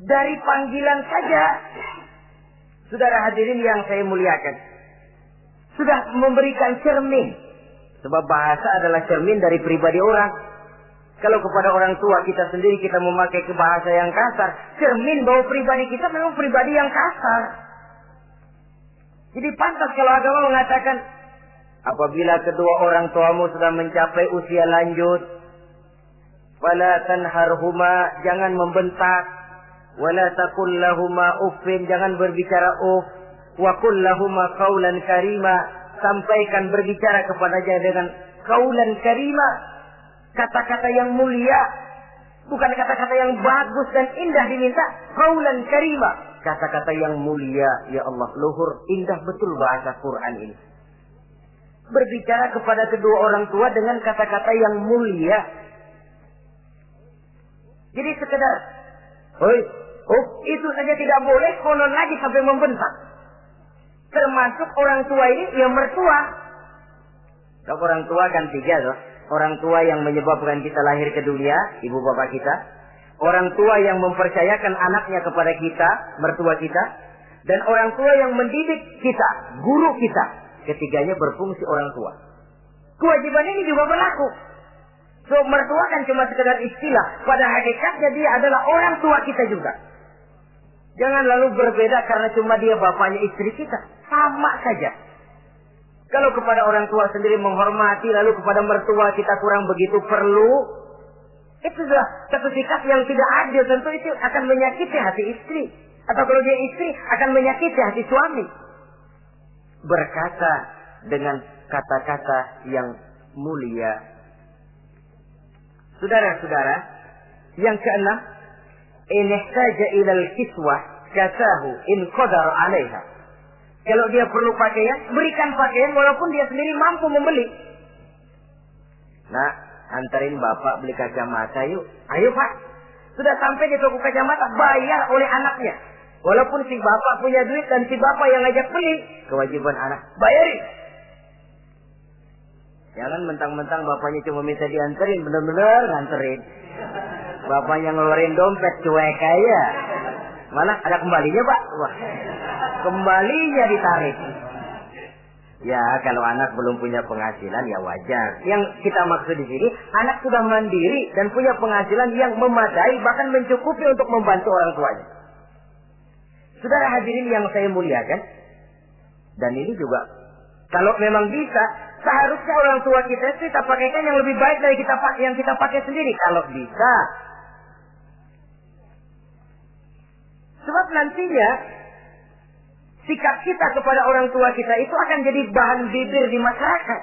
Dari panggilan saja, saudara hadirin yang saya muliakan, sudah memberikan cermin. Sebab bahasa adalah cermin dari pribadi orang. Kalau kepada orang tua kita sendiri kita memakai bahasa yang kasar, cermin bahwa pribadi kita memang pribadi yang kasar. Jadi pantas kalau agama mengatakan, apabila kedua orang tuamu sudah mencapai usia lanjut, wala tanharhuma, jangan membentak, wala taqul lahuma uffin, jangan berbicara uff, wa qul lahuma qaulan karima, sampaikan berbicara kepadanya dengan qaulan karima, kata-kata yang mulia, bukan kata-kata yang bagus dan indah diminta, qaulan karima, kata-kata yang mulia. Ya Allah, luhur, indah betul bahasa Quran ini. Berbicara kepada kedua orang tua dengan kata-kata yang mulia. Jadi sekedar, itu saja tidak boleh, konon lagi sampai membentak. Termasuk orang tua ini yang mertua. Kalau orang tua kan tiga loh. Orang tua yang menyebabkan kita lahir ke dunia, ibu bapak kita. Orang tua yang mempercayakan anaknya kepada kita, mertua kita. Dan orang tua yang mendidik kita, guru kita. Ketiganya berfungsi orang tua. Kewajiban ini juga berlaku. So, mertua kan cuma sekedar istilah. Pada hakikatnya dia adalah orang tua kita juga. Jangan lalu berbeda karena cuma dia bapaknya istri kita. Sama saja. Kalau kepada orang tua sendiri menghormati, lalu kepada mertua kita kurang begitu perlu, itu sudah satu sikap yang tidak adil. Tentu itu akan menyakiti hati istri. Atau kalau dia istri, akan menyakiti hati suami. Berkata dengan kata-kata yang mulia. Saudara-saudara, yang keenam, in ihtaja ilal kiswah kasahu in qadar 'alaiha. Kalau dia perlu pakaian, berikan pakaian walaupun dia sendiri mampu membeli. Nah, antarin bapak beli kacamata yuk. Ayo pak, Sudah sampai di toko kacamata, bayar oleh anaknya. Walaupun si bapak punya duit dan si bapak yang ngajak beli, kewajiban anak, bayarin. Jangan mentang-mentang bapaknya cuma minta dianterin, bener-bener nganterin. Bapaknya ngeluarin dompet cuek aja. Malah ada kembalinya, Pak. Wah, kembalinya ditarik. Ya, kalau anak belum punya penghasilan ya wajar. Yang kita maksud di sini, anak sudah mandiri dan punya penghasilan yang memadai, bahkan mencukupi untuk membantu orang tuanya. Saudara hadirin yang saya muliakan, dan ini juga kalau memang bisa, seharusnya orang tua kita pakaikan yang lebih baik dari yang kita pakai sendiri kalau bisa. Sebab nantinya sikap kita kepada orang tua kita itu akan jadi bahan bibir di masyarakat.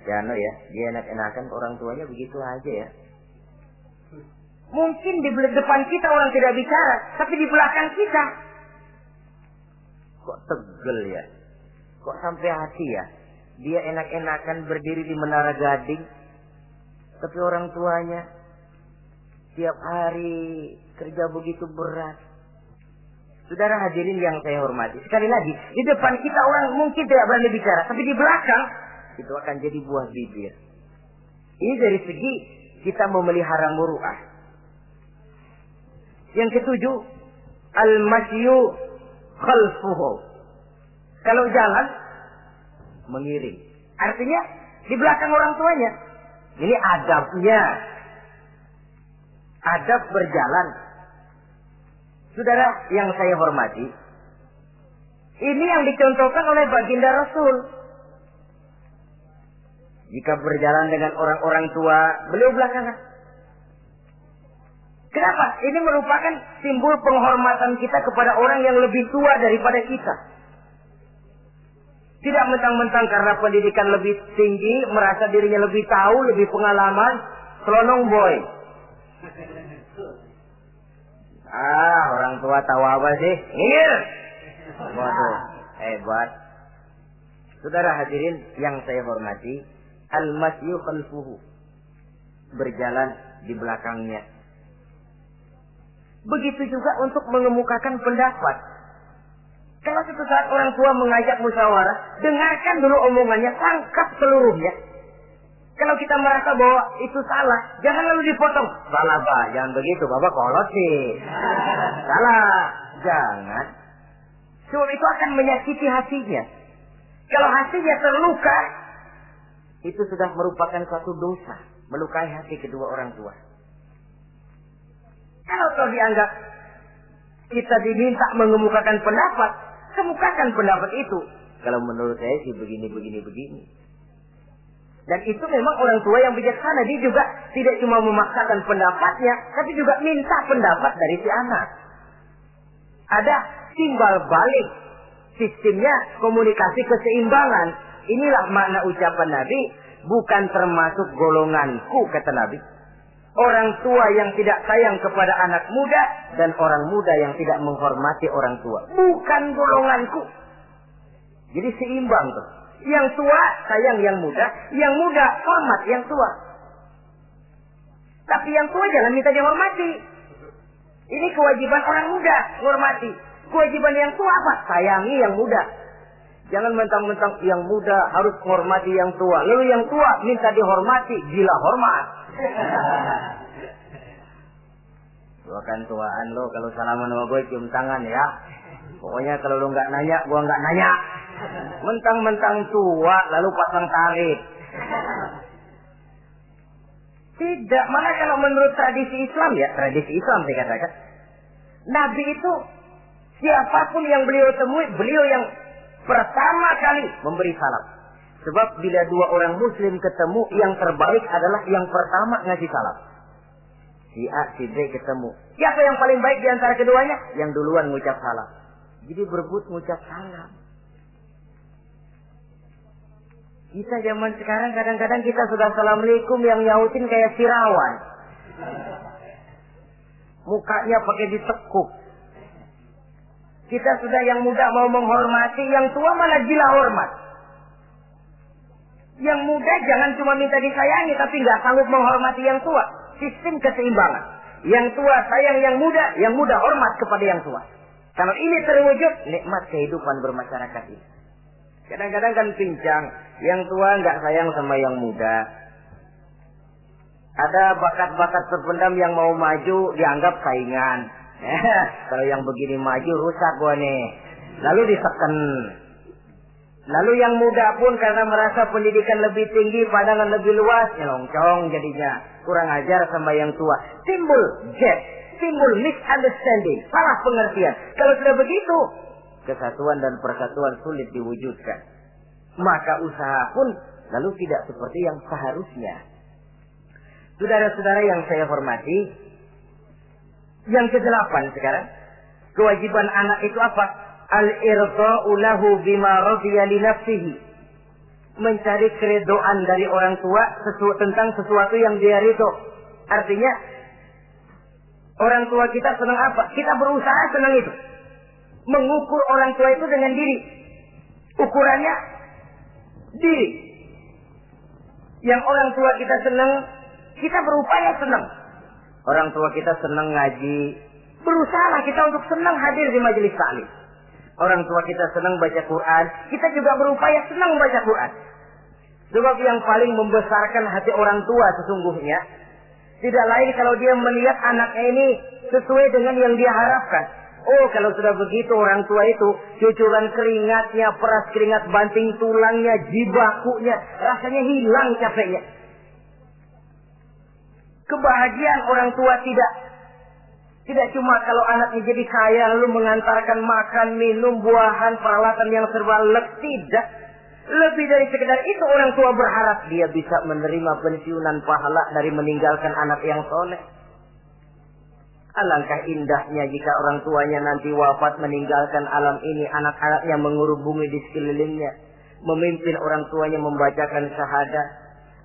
Ya, dia enak-enakan orang tuanya begitu aja ya. Mungkin di depan kita orang tidak bicara, tapi di belakang kita kok tegel ya, kok sampai hati ya. Dia enak-enakan berdiri di Menara Gading, tapi orang tuanya tiap hari kerja begitu berat. Saudara hadirin yang saya hormati, sekali lagi, di depan kita orang mungkin tidak berani bicara, tapi di belakang itu akan jadi buah bibir. Ini dari segi kita memelihara muru'ah. Yang ketujuh, al-masyu khalfuhu. Kalau jalan, mengiring. Artinya di belakang orang tuanya. Ini adabnya. Adab berjalan. Saudara yang saya hormati, ini yang dicontohkan oleh baginda Rasul. Jika berjalan dengan orang-orang tua, beliau belakangan. Kenapa? Ini merupakan simbol penghormatan kita kepada orang yang lebih tua daripada kita. Tidak mentang-mentang karena pendidikan lebih tinggi, merasa dirinya lebih tahu, lebih pengalaman, selonong boy. Orang tua tahu apa sih? Ngir. Waduh, hebat. Saudara hadirin yang saya hormati, al-masyu khalfuhu. Berjalan di belakangnya. Begitu juga untuk mengemukakan pendapat. Kalau suatu saat orang tua mengajak musyawarah, dengarkan dulu omongannya, tangkap seluruhnya. Kalau kita merasa bahwa itu salah, jangan lalu dipotong. Salah, Pak, jangan begitu, Bapak kolot sih. Salah, jangan. Sebab itu akan menyakiti hatinya. Kalau hatinya terluka, itu sudah merupakan suatu dosa, melukai hati kedua orang tua. Kalau kau dianggap kita diminta mengemukakan pendapat, kemukakan pendapat itu. Kalau menurut saya sih begini. Dan itu memang orang tua yang bijaksana. Dia juga tidak cuma memaksakan pendapatnya, tapi juga minta pendapat dari si anak. Ada timbal balik. Sistemnya komunikasi keseimbangan. Inilah makna ucapan Nabi. Bukan termasuk golonganku, kata Nabi. Orang tua yang tidak sayang kepada anak muda dan orang muda yang tidak menghormati orang tua. Bukan golonganku. Jadi seimbang tuh. Yang tua sayang yang muda hormat yang tua. Tapi yang tua jangan minta dihormati. Ini kewajiban orang muda, hormati. Kewajiban yang tua apa? Sayangi yang muda. Jangan mentang-mentang yang muda harus menghormati yang tua. Lalu yang tua minta dihormati, gila hormat. Gua kan tuaan lo, kalau salaman sama gue cium tangan ya. Pokoknya kalau lo nggak nanya, gua nggak nanya. Mentang-mentang tua lalu pasang tarik. Tidak, malah kalau menurut tradisi Islam ya, tradisi Islam saya katakan, Nabi itu siapapun yang beliau temui, beliau yang pertama kali memberi salam. Sebab bila dua orang muslim ketemu, yang terbaik adalah yang pertama ngasih salam. Si A, si B ketemu. Siapa yang paling baik di antara keduanya? Yang duluan ngucap salam. Jadi berebut ngucap salam. Kita zaman sekarang kadang-kadang kita sudah assalamualaikum, yang nyautin kayak sirawan. Mukanya pakai ditekuk. Kita sudah yang muda mau menghormati, yang tua malah gila hormat. Yang muda jangan cuma minta disayangi, tapi nggak sanggup menghormati yang tua. Sistem keseimbangan. Yang tua sayang yang muda hormat kepada yang tua. Kalau ini terwujud, nikmat kehidupan bermasyarakat ini. Kadang-kadang kan pincang, yang tua nggak sayang sama yang muda. Ada bakat-bakat terpendam yang mau maju dianggap saingan. Kalau yang begini maju rusak gua nih. Lalu diseken. Lalu yang muda pun karena merasa pendidikan lebih tinggi, pandangan lebih luas, nyelongcong jadinya. Kurang ajar sama yang tua. Timbul gap, timbul misunderstanding, salah pengertian. Kalau sudah begitu, kesatuan dan persatuan sulit diwujudkan. Maka usaha pun lalu tidak seperti yang seharusnya. Saudara-saudara yang saya hormati, yang ke-8 sekarang, kewajiban anak itu apa? Al-irda'u lahu bima radiya li nafsihi. Mencari keredoan dari orang tua tentang sesuatu yang dia ridho. Artinya, orang tua kita senang apa? Kita berusaha senang itu. Mengukur orang tua itu dengan diri. Ukurannya diri. Yang orang tua kita senang, kita berupaya senang. Orang tua kita senang ngaji, berusaha kita untuk senang hadir di majelis taklim. Orang tua kita senang baca Quran, kita juga berupaya senang baca Quran. Sebab yang paling membesarkan hati orang tua sesungguhnya tidak lain kalau dia melihat anaknya ini sesuai dengan yang dia harapkan. Oh, kalau sudah begitu orang tua itu cucuran keringatnya, peras keringat banting tulangnya, jibakunya, rasanya hilang capeknya. Kebahagiaan orang tua tidak cuma kalau anaknya jadi kaya lalu mengantarkan makan, minum, buahan, peralatan yang serba lengkap, tidak. Lebih dari sekedar itu orang tua berharap dia bisa menerima pensiunan pahala dari meninggalkan anak yang soleh. Alangkah indahnya jika orang tuanya nanti wafat meninggalkan alam ini, anak-anaknya mengurubungi di sekelilingnya, memimpin orang tuanya membacakan syahadat,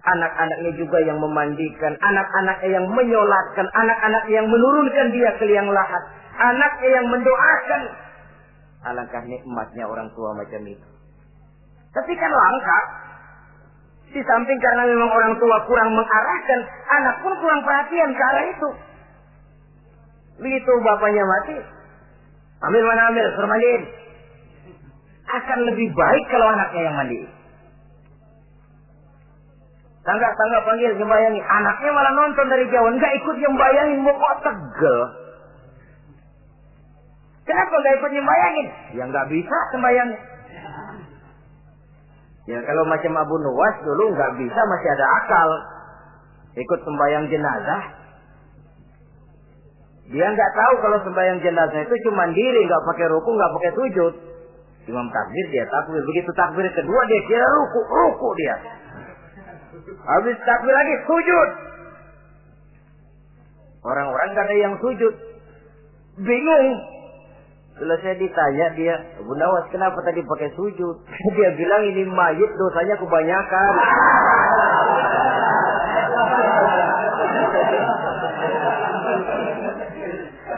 anak-anaknya juga yang memandikan, anak-anaknya yang menyolatkan, anak-anaknya yang menurunkan dia ke liang lahat, anaknya yang mendoakan. Alangkah nikmatnya orang tua macam itu. Tapi kan langka. Di samping karena memang orang tua kurang mengarahkan, anak pun kurang perhatian ke arah itu. Begitu bapaknya mati, ambil mana ambil, suruh mandiin. Akan lebih baik kalau anaknya yang mandi. Tangga panggil nyembayangi, anaknya malah nonton dari jauh, nggak ikut nyembayangin, mau kok tegel. Kenapa nggak ikut nyembayangin? Ya nggak bisa sembayangnya. Ya kalau macam Abu Nuwas dulu nggak bisa, masih ada akal. Ikut sembayang jenazah. Dia nggak tahu kalau sembayang jenazah itu cuma diri, nggak pakai ruku, nggak pakai sujud. Imam takbir dia takbir, begitu takbir kedua dia kira ruku dia. Habis takbir lagi sujud. Orang-orang nggak ada yang sujud, bingung. Selesai ditanya dia, Bunda Was kenapa tadi pakai sujud? Dia bilang ini mayit dosanya kebanyakan.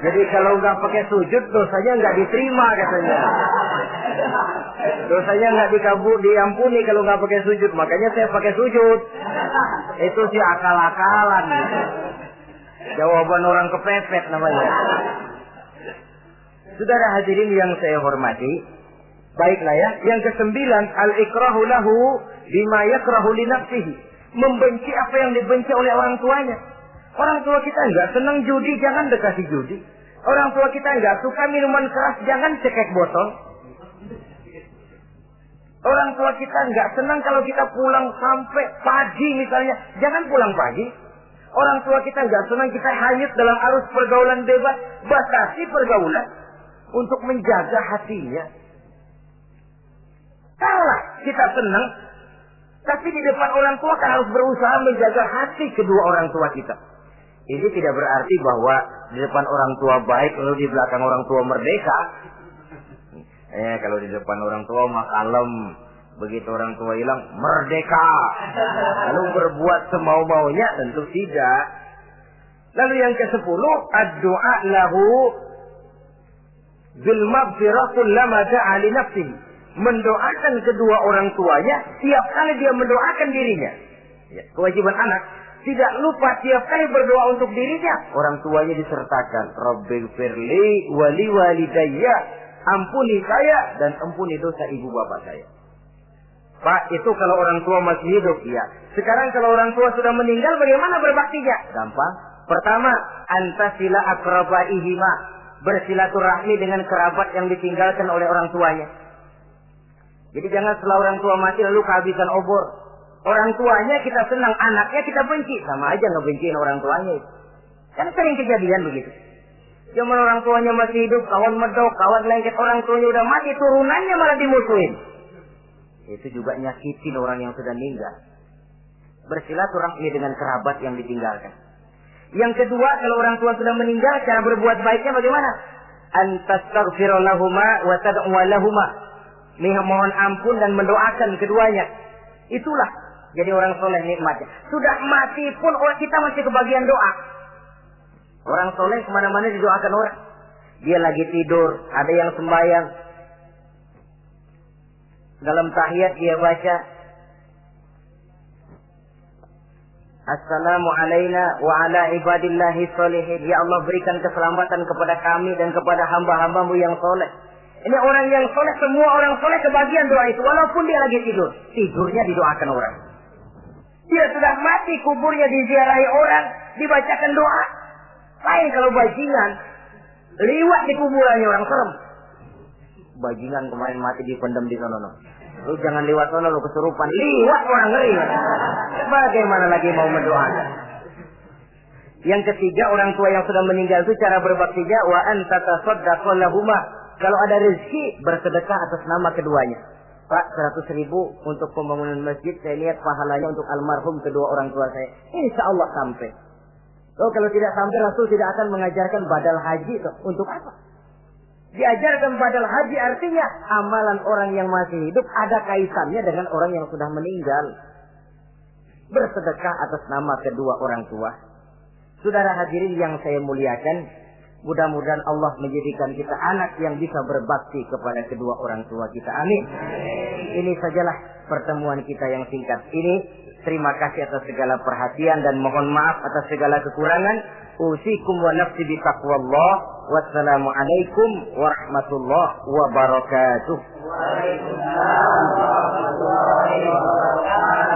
Jadi kalau nggak pakai sujud dosanya nggak diterima katanya. Dosanya nggak diampuni kalau nggak pakai sujud. Makanya saya pakai sujud. Itu sih akal-akalan. Jawaban orang kepepet namanya. Saudara hadirin yang saya hormati, baiklah ya. Yang ke-9, al-ikrahu lahu bima yakrahu li nafsihi. Membenci apa yang dibenci oleh orang tuanya. Orang tua kita enggak senang judi, jangan dekati judi. Orang tua kita enggak suka minuman keras, jangan cekek botol. Orang tua kita enggak senang kalau kita pulang sampai pagi misalnya, jangan pulang pagi. Orang tua kita enggak senang kita hanyut dalam arus pergaulan bebas, batasi pergaulan untuk menjaga hatinya. Kalah kita senang, tapi di depan orang tua kan harus berusaha menjaga hati kedua orang tua kita. Ini tidak berarti bahwa di depan orang tua baik lalu di belakang orang tua merdeka. Kalau di depan orang tua mah kalem, begitu orang tua hilang merdeka. Lalu berbuat semau-maunya, tentu tidak. Lalu yang ke-10, ad-du'a lahu bil maghfirah kullama da'a li nafsihi. Mendoakan kedua orang tuanya tiap kali dia mendoakan dirinya. Ya, kewajiban anak tidak lupa tiap kali berdoa untuk dirinya, orang tuanya disertakan. Rabbighfirli wali walidayya, ampuni saya dan ampuni dosa ibu bapak saya. Pak, itu kalau orang tua masih hidup, ya. Sekarang kalau orang tua sudah meninggal, bagaimana berbaktinya? Gampang. Pertama, antasila akrabaihima, bersilaturahmi dengan kerabat yang ditinggalkan oleh orang tuanya. Jadi jangan setelah orang tua mati lalu kehabisan obor. Orang tuanya kita senang, anaknya kita benci. Sama aja ngebenciin orang tuanya. Kan sering kejadian begitu. Zaman orang tuanya masih hidup, kawan medok, kawan lengket, orang tuanya udah mati, turunannya malah dimusuhin. Itu juga nyakitin orang yang sudah meninggal. Bersilaturahmi dengan kerabat yang ditinggalkan. Yang kedua, kalau orang tua sudah meninggal, cara berbuat baiknya bagaimana? Antastaghfira lahuma wa tad'u lahuma. Mohon ampun dan mendoakan keduanya. Itulah jadi orang soleh nikmatnya. Sudah mati pun orang kita masih kebagian doa. Orang soleh kemana-mana didoakan orang. Dia lagi tidur, ada yang sembahyang. Dalam tahiyat dia baca, Assalamu alaina wa ala ibadillahi sholihin. Ya Allah, berikan keselamatan kepada kami dan kepada hamba-hambamu yang soleh. Ini orang yang soleh, semua orang soleh kebagian doa itu. Walaupun dia lagi tidur, tidurnya didoakan orang. Dia sudah mati, kuburnya diziarahi orang, dibacakan doa. Lain kalau bajingan, liwat di kuburannya orang, serem. Bajingan kemarin mati dipendam di sana. Lu jangan lewat sana, lu kesurupan. Liwat orang, ngeri. Bagaimana lagi mau mendoakan? Yang ketiga, orang tua yang sudah meninggal itu cara berbaktinya, wa anta tasaddaqu lahuma. Kalau ada rezeki, bersedekah atas nama keduanya. Pak, 100.000 untuk pembangunan masjid, saya lihat pahalanya untuk almarhum kedua orang tua saya. Insya Allah sampai. Oh, kalau tidak sampai, Rasul tidak akan mengajarkan badal haji. Untuk apa? Diajarkan badal haji artinya amalan orang yang masih hidup ada kaitannya dengan orang yang sudah meninggal. Bersedekah atas nama kedua orang tua. Saudara hadirin yang saya muliakan, mudah-mudahan Allah menjadikan kita anak yang bisa berbakti kepada kedua orang tua kita. Amin. Ini sajalah pertemuan kita yang singkat ini. Terima kasih atas segala perhatian dan mohon maaf atas segala kekurangan. Usikum wa nafsi bi taqwallah. Wassalamualaikum warahmatullahi wabarakatuh. Waalaikumsalam warahmatullahi wabarakatuh.